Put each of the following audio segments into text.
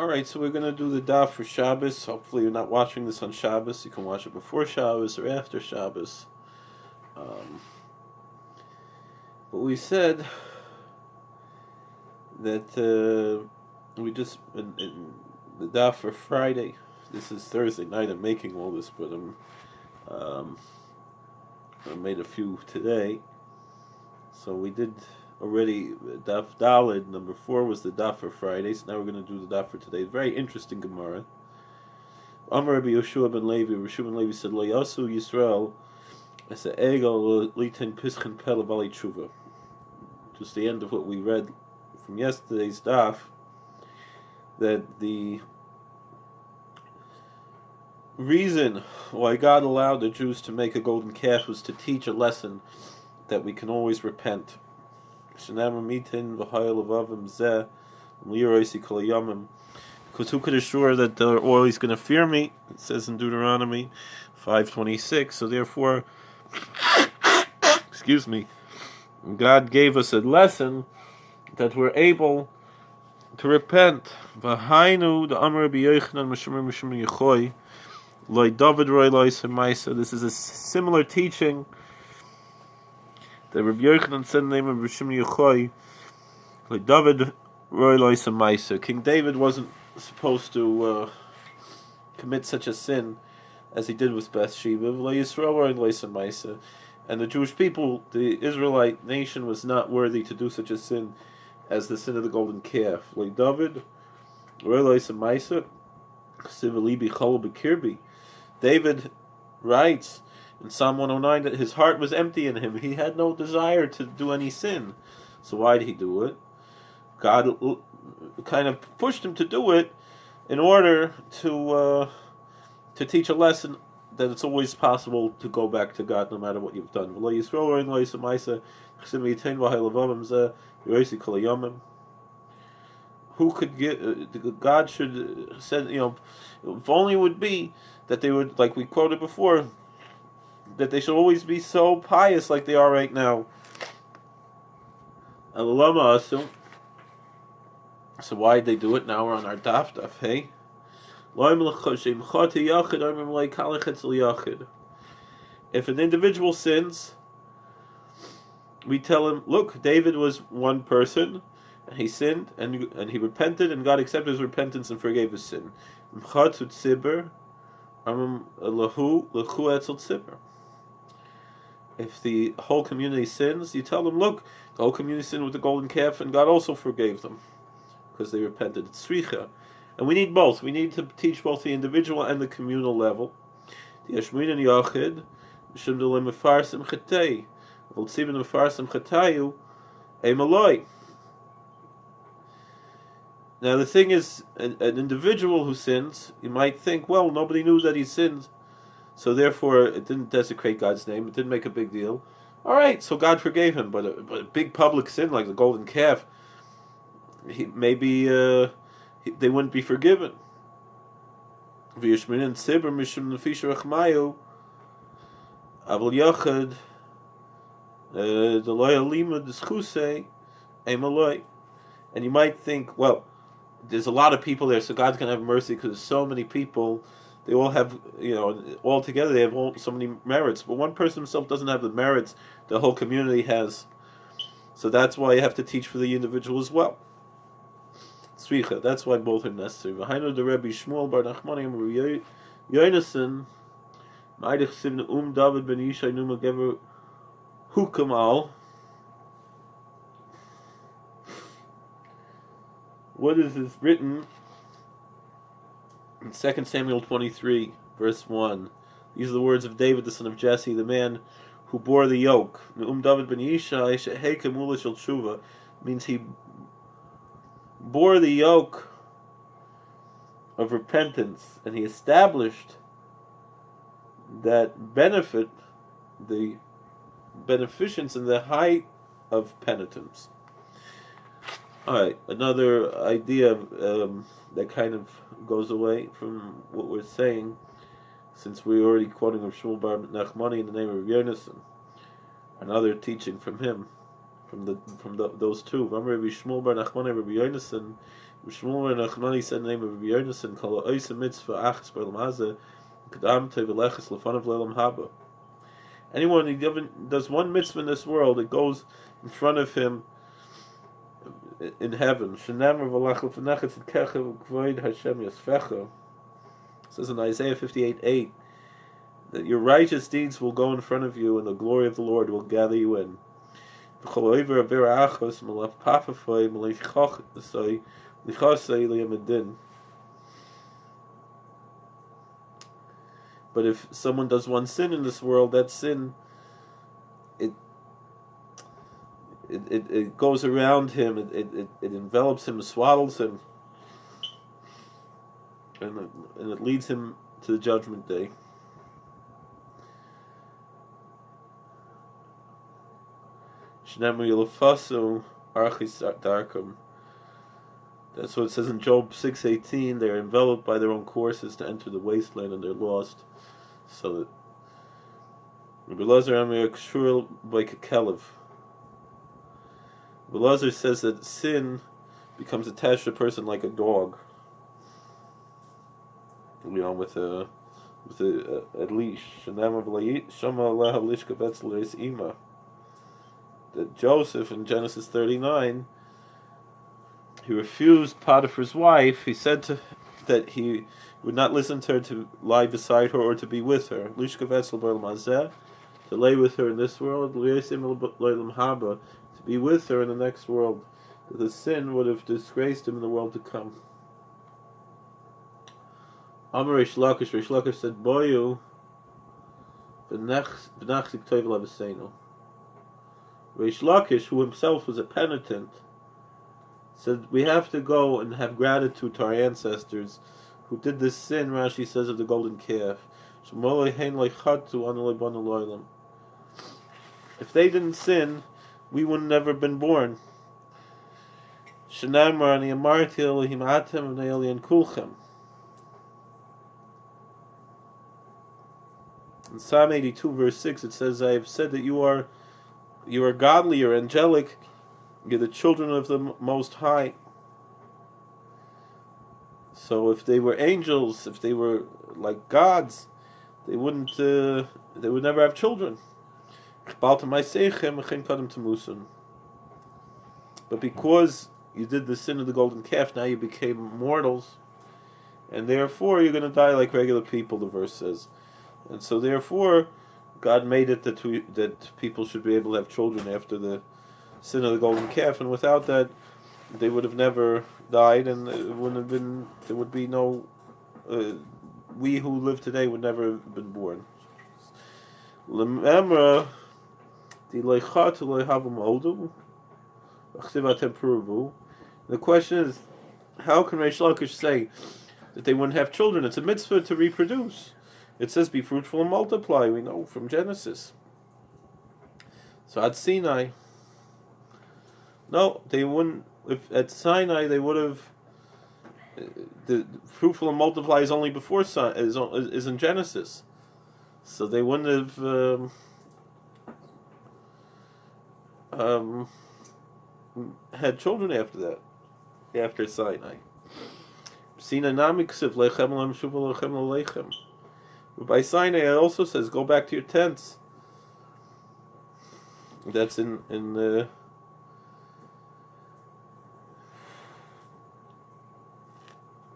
Alright, so we're going to do the daf for Shabbos. Hopefully you're not watching this on Shabbos. You can watch it before Shabbos or after Shabbos. But we said that we just, in the daf for Friday, this is Thursday night, I'm making all this, but I made a few today. So we did already daf Dalid, number 4 was the daf for Friday, so now we're going to do the daf for today. Very interesting Gemara. Amar Rabbi Yoshua ben Levi, Yoshua ben Levi said, Lo yasu Yisrael as a egel litin pischen pel bali tshuva. Just the end of what we read from yesterday's daf, that the reason why God allowed the Jews to make a golden calf was to teach a lesson that we can always repent. Because who could assure that they're always going to fear me? It says in Deuteronomy 5:26. So therefore, excuse me, God gave us a lesson that we're able to repent. This is a similar teaching that Rabbi Yochanan said in the name of Rishim Yochai, like David Roy Loisa Maisa. King David wasn't supposed to commit such a sin as he did with Bathsheba. Yisrael Roy Loisa Maisa, and the Jewish people, the Israelite nation, was not worthy to do such a sin as the sin of the golden calf. Like David Roy Loisa Maisa, Sivalibi Chol Bekirbi. David writes in Psalm 109 that his heart was empty in him. He had no desire to do any sin. So why did he do it? God kind of pushed him to do it in order to teach a lesson that it's always possible to go back to God no matter what you've done. Who could get? God should said, if only it would be that they would, like we quoted before, that they should always be so pious like they are right now. So why did they do it? Now we're on our daf, hey? If an individual sins, we tell him, look, David was one person, and he sinned, and he repented, and God accepted his repentance and forgave his sin. If the whole community sins, you tell them, look, the whole community sinned with the golden calf, and God also forgave them because they repented. It's tzricha. And we need both. We need to teach both the individual and the communal level. Now the thing is, an individual who sins, you might think, well, nobody knew that he sinned, so therefore it didn't desecrate God's name, it didn't make a big deal. Alright, so God forgave him, but a big public sin like the golden calf, maybe they wouldn't be forgiven. And you might think, well, there's a lot of people there, so God's going to have mercy because there's so many people. They all have, all together they have so many merits. But one person himself doesn't have the merits the whole community has. So that's why you have to teach for the individual as well. Tzricha, that's why both are necessary. V'hainu the Rebbe Shmuel bar Nachmani Rabbi Yonason, Ma'idich Sivna David ben Yishai Numa Gever Hukamal. What is this written in 2 Samuel 23, verse 1? These are the words of David, the son of Jesse, the man who bore the yoke. David ben Yishai she'hei mula shel tshuva means he bore the yoke of repentance, and he established that benefit, the beneficence and the height of penitence. Alright, another idea that kind of goes away from what we're saying, since we're already quoting of Shmuel bar Nachmani in the name of Yonason, another teaching from him, from those two. Rabbi Shmuel bar Nachmani, Rabbi Yonason, Shmuel and Nachmani said the name of Rabbi Yonasan, Kol ha'osa mitzvah achas b'olam hazeh, Kadam teveleches lefanav le'olam haba. Anyone who does one mitzvah in this world, it goes in front of him in heaven. Shenamar v'lach l'fanecha tzidkecha v'kvoid Hashem yasfecha. It says in Isaiah 58:8 that your righteous deeds will go in front of you, and the glory of the Lord will gather you in. But if someone does one sin in this world, that sin it goes around him, it envelops him, swaddles him, and it leads him to the judgment day. That's what it says in Job 6:18. They're enveloped by their own courses to enter the wasteland, and they're lost. So that Rabbi Lazar says that sin becomes attached to a person like a dog, with a leash. That Joseph in Genesis 39, he refused Potiphar's wife. He said that he would not listen to her to lie beside her or to be with her. To lay with her in this world, to be with her in the next world. The sin would have disgraced him in the world to come. Amar Reish Lakish said, Boyu, v'nachzik toiv l'abasenu. Reish Lakish, who himself was a penitent, said we have to go and have gratitude to our ancestors who did this sin. Rashi says of the golden calf. If they didn't sin, we would never have been born. In Psalm 82, verse 6, it says, I have said that you are godly, you're angelic, you're the children of the Most High. So if they were angels, if they were like gods, they would never have children. But because you did the sin of the golden calf, now you became mortals, and therefore you're going to die like regular people, the verse says. And so therefore, God made it that people should be able to have children after the sin of the golden calf, and without that, they would have never died, and it wouldn't have been. There would be no. We who live today would never have been born. The question is, how can Reish Lakish say that they wouldn't have children? It's a mitzvah to reproduce. It says, be fruitful and multiply, we know from Genesis. So at Sinai, no, they wouldn't. If at Sinai they would have, the fruitful and multiply is only before is in Genesis, so they wouldn't have had children after that, after Sinai. But by Sinai it also says, go back to your tents. That's in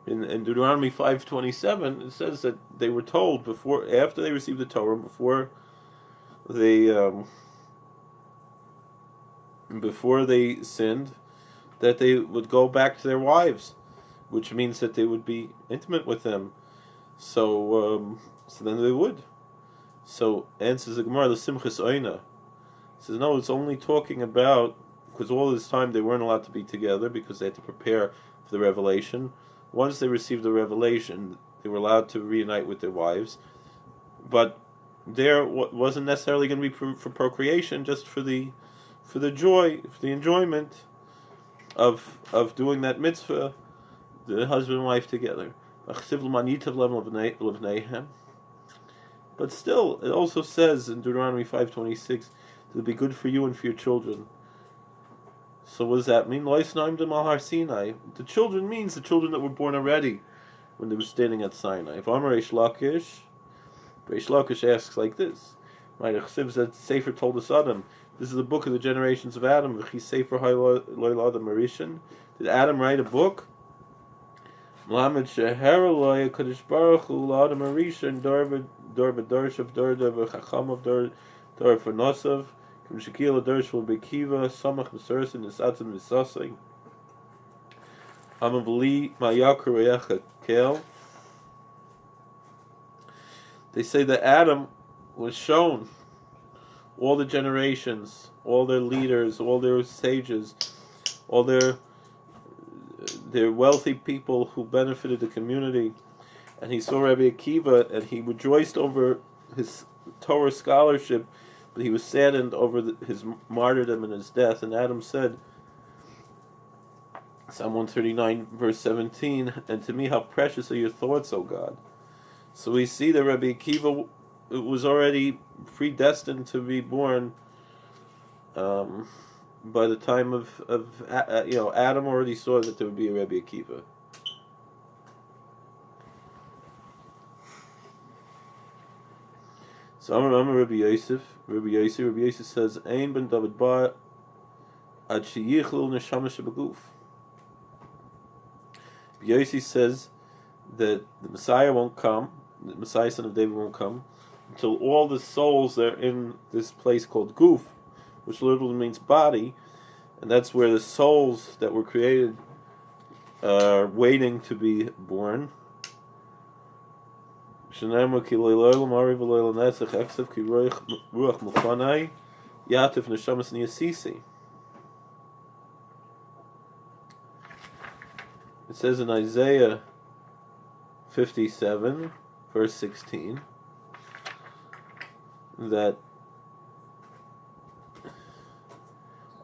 Deuteronomy 5:27, it says that they were told after they received the Torah, before they sinned, that they would go back to their wives, which means that they would be intimate with them. So then they would. So answers the Gemara, the Simchas Oina says no, it's only talking about, because all this time they weren't allowed to be together because they had to prepare for the revelation. Once they received the revelation, they were allowed to reunite with their wives, but there wasn't necessarily going to be for procreation, just for the joy, for the enjoyment of doing that mitzvah, the husband and wife together. But still, it also says in Deuteronomy 5:26, it'll be good for you and for your children So what does that mean? Lois Naimdim al Har Sinai. The children means the children that were born already when they were standing at Sinai. If Amar Reish Lakish asks like this. Right, Chsiv said, Sefer told us Adam. This is the book of the generations of Adam. V'chi Sefer Ha'loy Adam Marishan. Did Adam write a book? Mlamed Sheher Loy Kadosh Baruch Hu L'Adam Marishan Dor B'Dorshav Dor V'Chachamav Dor V'Nosav Kim Shekil Dor Shul Bekiva Samach B'Sarsin Nisatzim Nisasai Amavli Mayakur Reyecha Kel. They say that Adam was shown all the generations, all their leaders, all their sages, all their wealthy people who benefited the community, and he saw Rabbi Akiva, and he rejoiced over his Torah scholarship, but he was saddened over his martyrdom and his death. And Adam said, Psalm 139, verse 17, and to me how precious are your thoughts, O God. So we see that Rabbi Akiva was already predestined to be born by the time of Adam already saw that there would be a Rabbi Akiva. So I'm Rabbi Yosef. Rabbi Yosef says, "Ein ben David ba ad sheyichlul neshama shebaguf." Rabbi Yosef says that the Messiah won't come, the Messiah, son of David, won't come until all the souls that are in this place called Guf, which literally means body, and that's where the souls that were created are waiting to be born. It says in Isaiah 57, verse 16, that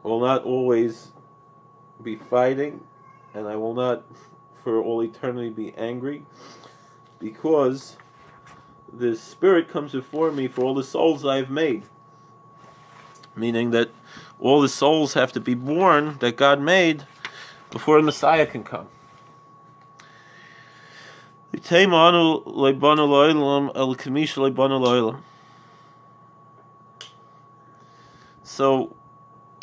I will not always be fighting, and I will not for all eternity be angry, because the Spirit comes before me for all the souls I have made. Meaning that all the souls have to be born that God made before the Messiah can come. So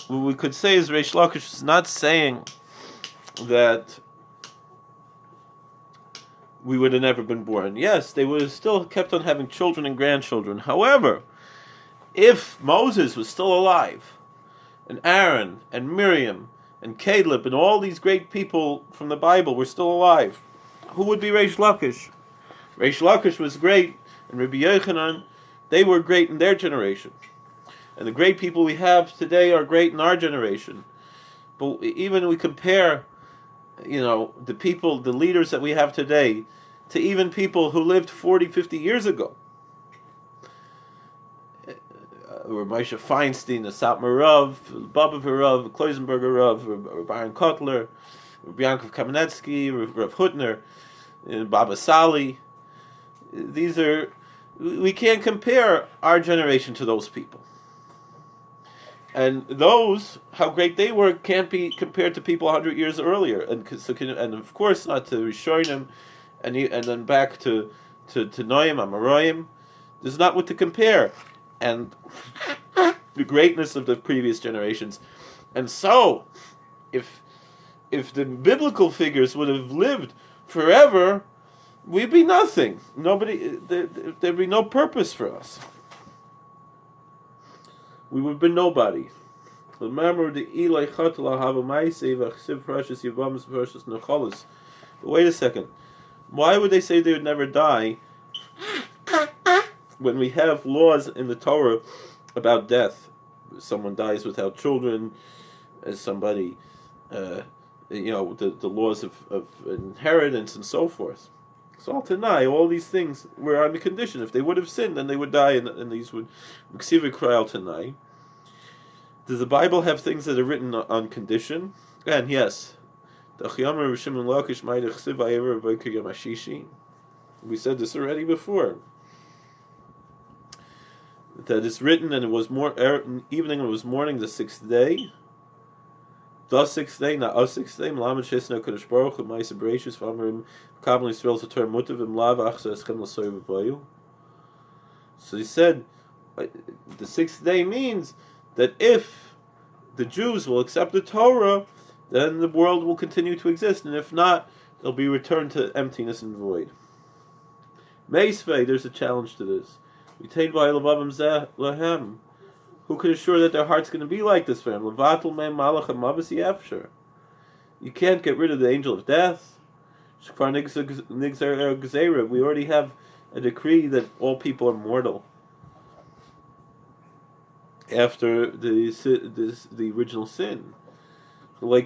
what we could say is Reish Lakish is not saying that we would have never been born. Yes, they would have still kept on having children and grandchildren. However, if Moses was still alive, and Aaron and Miriam and Caleb and all these great people from the Bible were still alive, who would be Reish Lakish? Reish Lakish was great, and Rabbi Yochanan, they were great in their generation. And the great people we have today are great in our generation. But even we compare, the people, the leaders that we have today, to even people who lived 40, 50 years ago. Or Moshe Feinstein, the Satmar Rav, Baba Rav, Kloisenberger Rav, Baron Kotler, Yankov Kamenetsky, Rav Hutner, Baba Sali. We can't compare our generation to those people. And those, how great they were, can't be compared to people 100 years earlier. And of course not to Rishonim, and then back to Noam, Amoraim. There's not what to compare. And the greatness of the previous generations. And so, if the biblical figures would have lived forever, we'd be nothing. There'd be no purpose for us. We would have been nobody. Remember the Eli Chatla have a Maisiv precious Yavams precious Necholis. But wait a second. Why would they say they would never die when we have laws in the Torah about death? Someone dies without children, as somebody, the laws of inheritance and so forth. So Al Tanai, all these things were on the condition. If they would have sinned, then they would die, and these would Ksiva cry Al Tanai. Does the Bible have things that are written on condition? And yes. We said this already before. That it's written, and it was evening, and it was morning the 6th day, The sixth day, not us sixth day. Melamed Shesna Kodesh Baruch Hu Ma'aseh Bereishis V'Amrim Kabbalah Yisrael Sator Mutav Imlav Achsa Eschem L'Soy V'Vayu. So he said, the sixth day means that if the Jews will accept the Torah, then the world will continue to exist, and if not, they'll be returned to emptiness and void. Meisvei, there's a challenge to this. Who could assure that their heart's going to be like this for him? You can't get rid of the angel of death. We already have a decree that all people are mortal after the original sin. The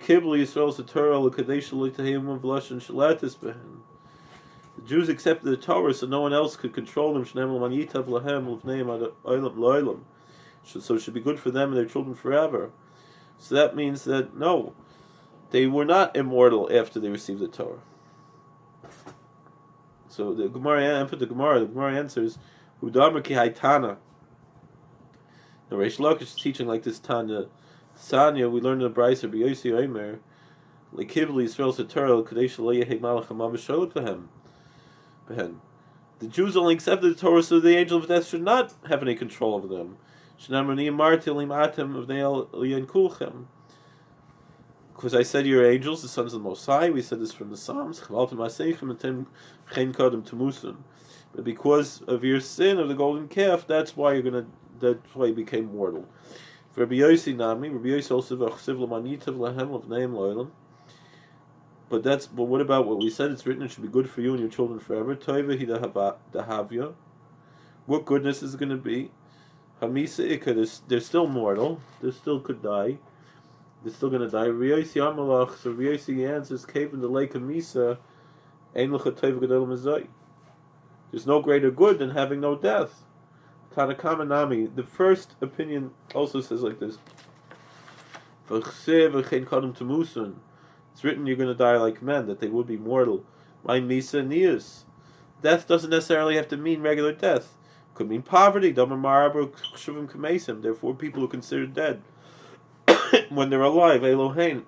Jews accepted the Torah, so no one else could control them. So it should be good for them and their children forever. So that means that no, they were not immortal after they received the Torah. So the Gemara answers, "Hudamar ki haytana." The Reish Lakish is teaching like this Tanya. Sanya, we learned in the Brayso, B'Yosi Omer, Lekibli Yisrael Satorah Kadesh Lo Yehei Malach Hamav Sholot Behen. The Jews only accepted the Torah, so the angel of death should not have any control over them. Because I said you're angels, the sons of the Most High. We said this from the Psalms. But because of your sin of the golden calf, that's why you became mortal. For Rabbi Yossi Nami, Rabbi Yossi also but what about what we said? It's written, it should be good for you and your children forever. What goodness is it going to be? Hamisa Ikka, they're still mortal. They still could die. They're still going to die. Rabbi Yossi Amalach, so Rabbi Yossi answers, cave in the lake of Misa, there's no greater good than having no death. Tanakama Nami, the first opinion also says like this. It's written you're going to die like men, that they would be mortal. My Misa Nias. Death doesn't necessarily have to mean regular death. It could mean poverty. Therefore, people are considered dead when they're alive. Elohein.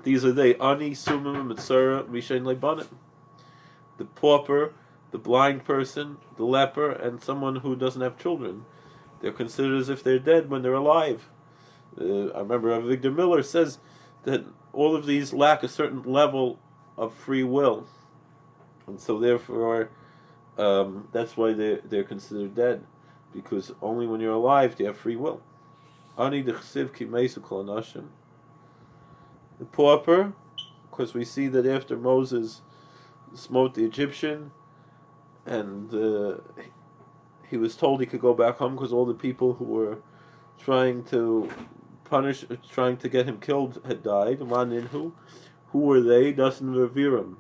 These are they. Ani, Sumim, Mitzara, Mishain Lebanim. The pauper, the blind person, the leper, and someone who doesn't have children. They're considered as if they're dead when they're alive. I remember Victor Miller says that all of these lack a certain level of free will, and so therefore that's why they're considered dead, because only when you're alive do you have free will. Ani dechsiv ki meisu kol anashim. The pauper, because we see that after Moses smote the Egyptian, and he was told he could go back home because all the people who were trying to get him killed had died. Who were they? Dasan and Reviram.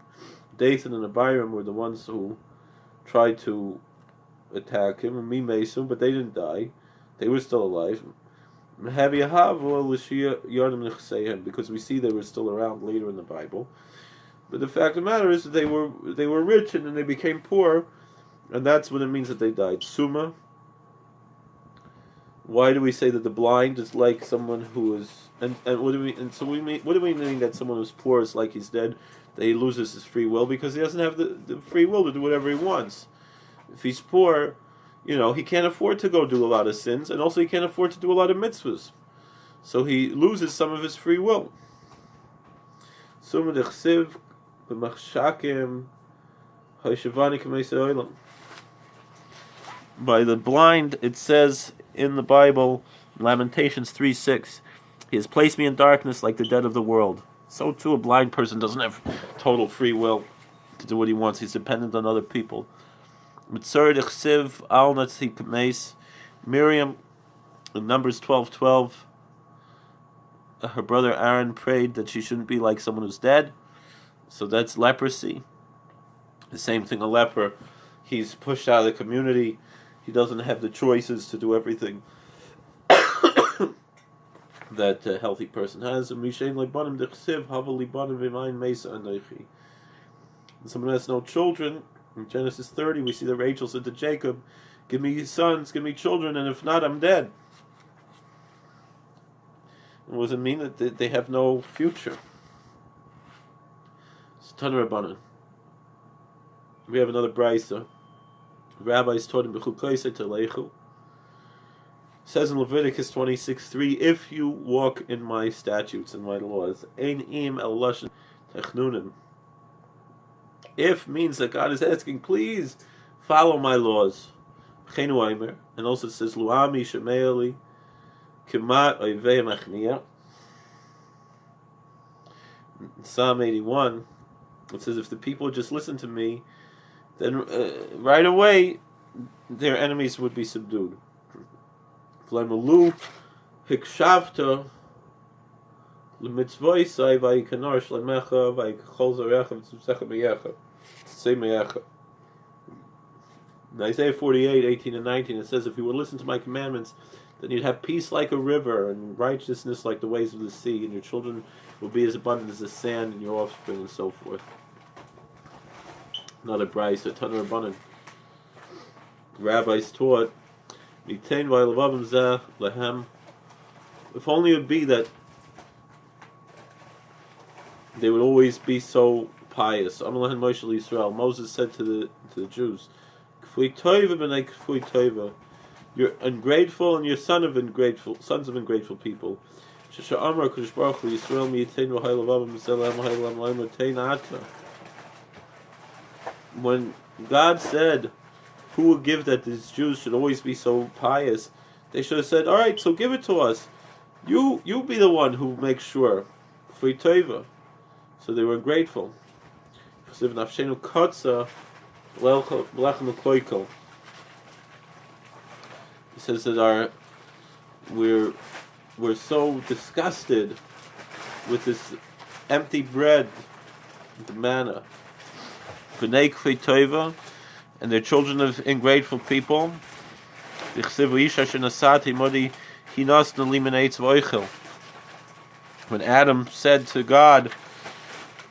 Dathan and Abiram were the ones who tried to attack him, and Meson, but they didn't die. They were still alive. Because we see they were still around later in the Bible. But the fact of the matter is that they were rich and then they became poor, and that's what it means that they died. Summa. Why do we say that the blind is like someone who is what do we mean that someone who's poor is like he's dead, that he loses his free will because he doesn't have the free will to do whatever he wants. If he's poor, he can't afford to go do a lot of sins, and also he can't afford to do a lot of mitzvahs. So he loses some of his free will. By the blind, it says in the Bible, Lamentations 3:6, he has placed me in darkness like the dead of the world. So too, a blind person doesn't have total free will to do what he wants. He's dependent on other people. Miriam, in Numbers 12:12, her brother Aaron prayed that she shouldn't be like someone who's dead. So that's leprosy. The same thing, a leper, he's pushed out of the community. He doesn't have the choices to do everything that a healthy person has. And someone has no children. In Genesis 30, we see that Rachel said to Jacob, "Give me sons, give me children, and if not, I'm dead." What does it mean? That they have no future. It's Tanur Rabbanan. We have another brayso. Rabbis taught in B'chukoyse Telechu. Says in Leviticus 26:3, if you walk in my statutes and my laws, ein im el lashon technunim. If means that God is asking, please follow my laws. Chenu Aimer, and also it says Luami Shemeeli Kemat Oivei Machnia. Psalm 81, it says if the people just listen to me, then right away their enemies would be subdued. V'lemalu hikshavta l'mitzvoisai v'yikanar shlemecha v'yikachol zarecha v'tzivsecha meyecha say meyecha. In Isaiah 48:18 and 19 it says if you would listen to my commandments, then you'd have peace like a river and righteousness like the waves of the sea, and your children will be as abundant as the sand and your offspring and so forth. Another brayso, Tanur Rabbanan. Rabbis taught, if only it would be that they would always be so pious. Moses said to the Jews, you're ungrateful and you're sons of ungrateful people. When God said, who will give that these Jews should always be so pious, they should have said, alright, so give it to us. You be the one who makes sure. So they were grateful. It says that we're so disgusted with this empty bread, the manna. And they're children of ingrateful people. When Adam said to God,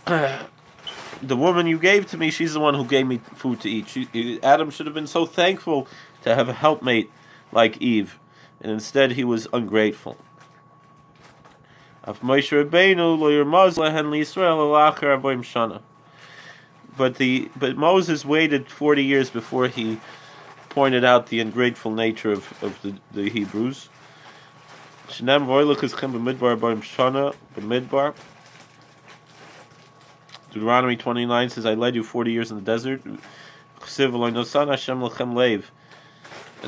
the woman you gave to me, she's the one who gave me food to eat. Adam should have been so thankful to have a helpmate like Eve, and instead he was ungrateful. But Moses waited 40 years before he pointed out the ungrateful nature of the Hebrews. Deuteronomy 29 says, I led you 40 years in the desert. And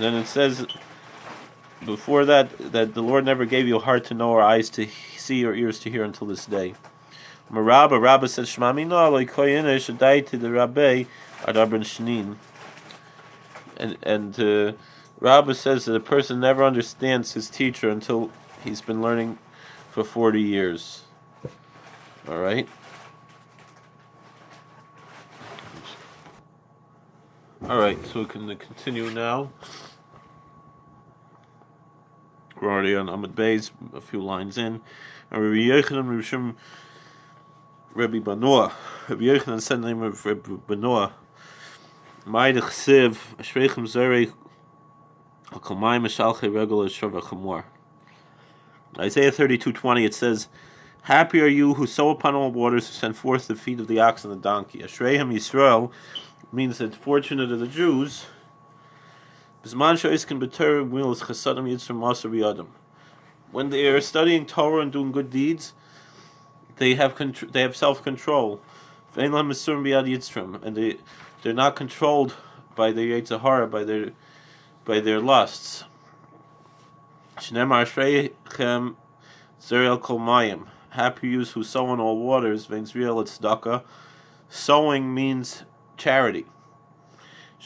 then it says before that the Lord never gave you a heart to know or eyes to see or ears to hear until this day. Rabba says, and Rabba says that a person never understands his teacher until he's been learning for 40 years. Alright? Alright, so we can continue now. We're already on Amud Beis, a few lines in. Rabbi Yochanan, Rabbi Banoah. Rabbi Yochanan said the name of Rabbi Banoah. Ma'id chsiv, ashreichem zarei, al-kalmayim mishalchei regel shova chamor. Isaiah 32:20 it says, happy are you who sow upon all waters, who send forth the feet of the ox and the donkey. Ashreihem Yisrael means that fortunate are the Jews. When they are studying Torah and doing good deeds, they have self-control. And they're not controlled by their Yetzer Hara, by their lusts. Happy you who sow in all waters. Sowing means charity.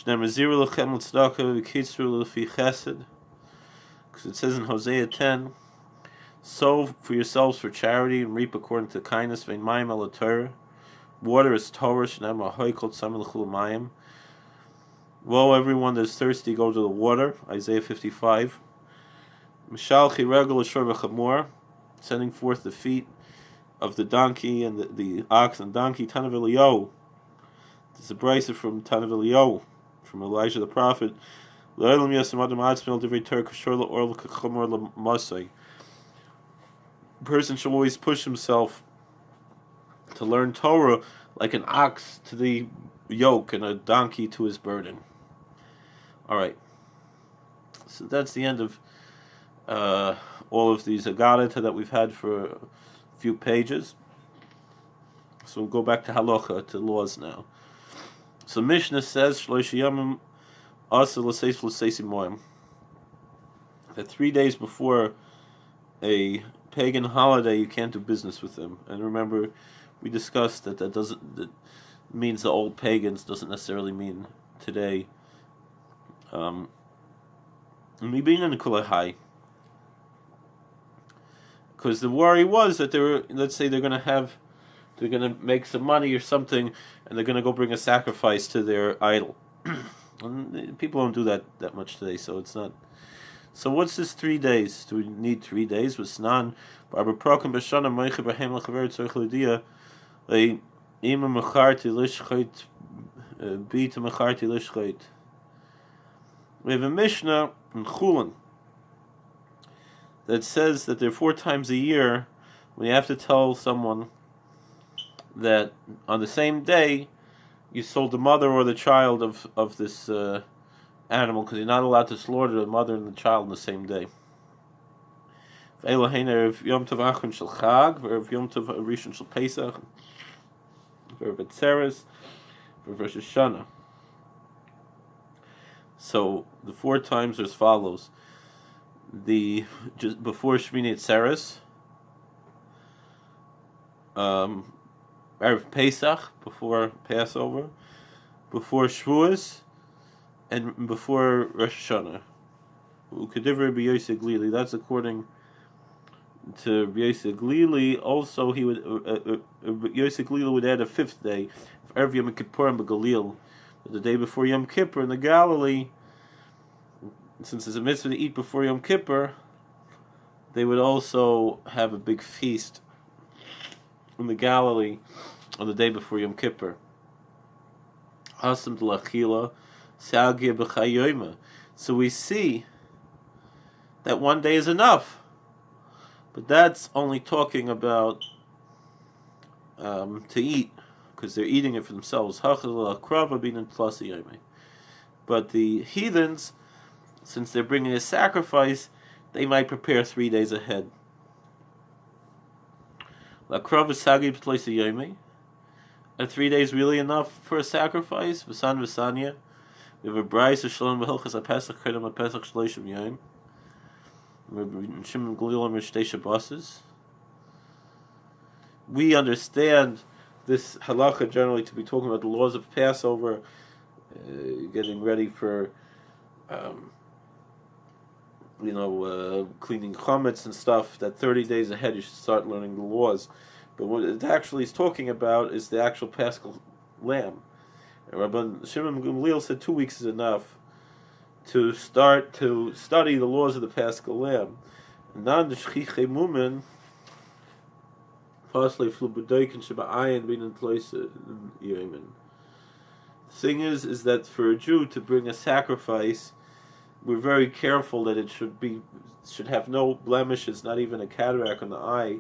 Because it says in Hosea 10, sow for yourselves for charity and reap according to kindness. Water is Torah. Woe everyone that is thirsty, go to the water. Isaiah 55. Sending forth the feet of the donkey and the ox and donkey. Tanav Eliyahu. This is a brayso from Tanav Eliyahu, from Elijah the prophet. A person should always push himself to learn Torah like an ox to the yoke and a donkey to his burden. All right. So that's the end of all of these Avodah that we've had for a few pages. So we'll go back to halacha, to laws now. So Mishnah says that 3 days before a pagan holiday you can't do business with them. And remember, we discussed that that means the old pagans, doesn't necessarily mean today. Because the worry was that let's say they're going to make some money or something, and they're going to go bring a sacrifice to their idol. And people don't do that much today, so it's not. So what's this 3 days? Do we need 3 days? With Snan, Barber Prokim Bashana Meiche Bahem Lachaver Tzorich Lidia, Ima Macharti Lishchait, Bita Macharti Lishchait. We have a Mishnah in Chulin that says that there are 4 times a year when you have to tell someone that on the same day you sold the mother or the child of this animal, because you're not allowed to slaughter the mother and the child on the same day. Yom Tov Achron Shel Chag, Yom Tov Rishon Shel Pesach, Betzeres, Rosh Hashanah. So the 4 times are as follows: just before Shmini Atzeres, Erev Pesach, before Passover, before Shavuos, and before Rosh Hashanah. That's according to Rabbi Yosef Glili. Also, he would Yosef Glili would add a 5th day, Erev Yom Kippur and Begalil, the day before Yom Kippur in the Galilee. Since there's a mitzvah to eat before Yom Kippur, they would also have a big feast in the Galilee on the day before Yom Kippur. So we see that 1 day is enough, but that's only talking about to eat, because they're eating it for themselves. But the heathens, since they're bringing a sacrifice, they might prepare 3 days ahead. Are 3 days really enough for a sacrifice? V'san v'sanya. We have a brayse of Shalom v'hilchas ha-Pesach kedem ha-Pesach shloshim yom. Shimon Glil Mishtei Shabbos. We understand this halacha generally to be talking about the laws of Passover, getting ready for, cleaning chametz and stuff. That 30 days ahead you should start learning the laws. But what it actually is talking about is the actual Paschal lamb. And Rabban Shimon Gamliel said 2 weeks is enough to start to study the laws of the Paschal lamb. The thing is that for a Jew to bring a sacrifice, we're very careful that it should have no blemishes, not even a cataract on the eye.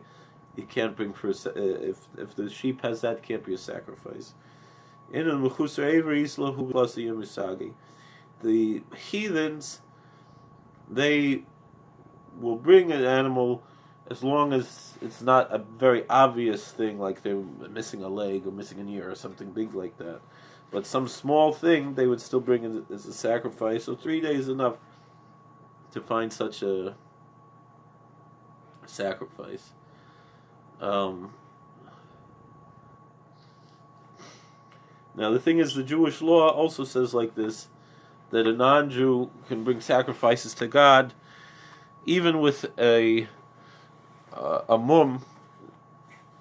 You can't bring for if the sheep has that, it can't be a sacrifice. The heathens, they will bring an animal as long as it's not a very obvious thing, like they're missing a leg or missing an ear or something big like that. But some small thing, they would still bring it as a sacrifice. So 3 days is enough to find such a sacrifice. Now the thing is, the Jewish law also says like this, that a non-Jew can bring sacrifices to God, even with a mum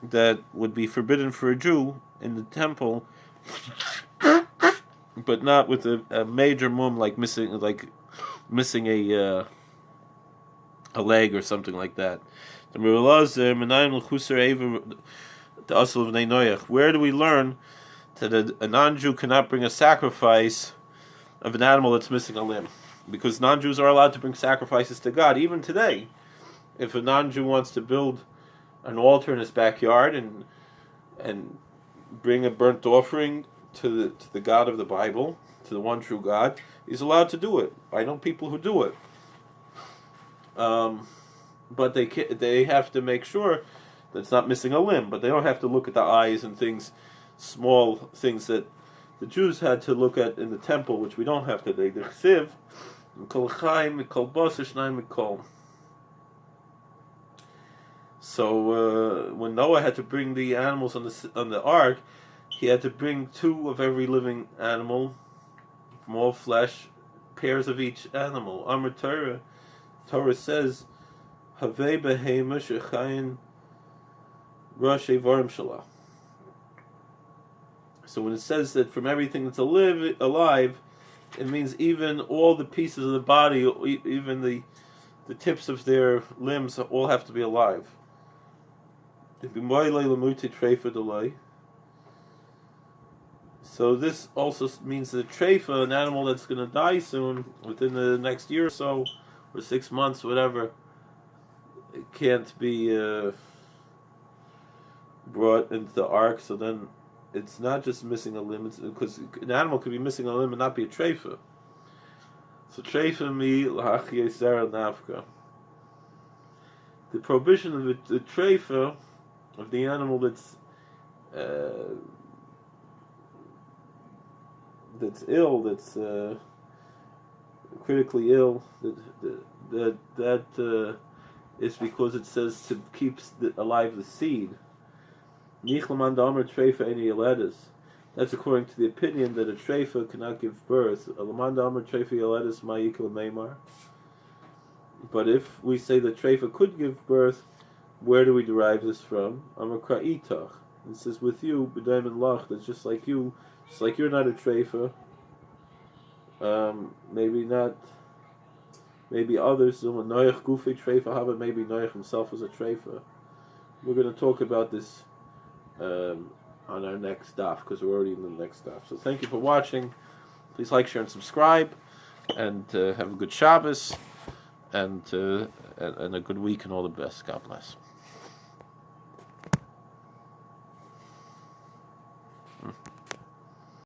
that would be forbidden for a Jew in the temple, but not with a major mum like missing a leg or something like that. Where do we learn that a non-Jew cannot bring a sacrifice of an animal that's missing a limb? Because non-Jews are allowed to bring sacrifices to God, even today. If a non-Jew wants to build an altar in his backyard and bring a burnt offering to the God of the Bible, to the one true God, he's allowed to do it. I know people who do it, but they have to make sure that it's not missing a limb. But they don't have to look at the eyes and things, small things that the Jews had to look at in the temple, which we don't have today. The chsiv, mikol chaim, mikol basar, shnayim mikol. So when Noah had to bring the animals on the ark, he had to bring 2 of every living animal from all flesh, pairs of each animal. Amar Torah says, Havei behema shechayin rosh evarim shalah. So when it says that from everything that's alive, it means even all the pieces of the body, even the tips of their limbs, all have to be alive. So this also means that treifa, an animal that's going to die soon, within the next year or so, or 6 months, whatever, it can't be brought into the ark. So then it's not just missing a limb, because an animal could be missing a limb and not be a treifa. So treifa mi l'hachiyei Zarah nafka. The prohibition of the treifa, of the animal that's ill, that's critically ill, that is because it says to keep alive the seed. That's according to the opinion that a treifa cannot give birth. But if we say that treifa could give birth, where do we derive this from? It says with you, b'daim and lach, that's just like you, just like you're not a treifa. Maybe not. Maybe others. Maybe Noach himself was a treifa. We're going to talk about this on our next daf, because we're already in the next daf. So thank you for watching. Please like, share, and subscribe, and have a good Shabbos, and a good week, and all the best. God bless.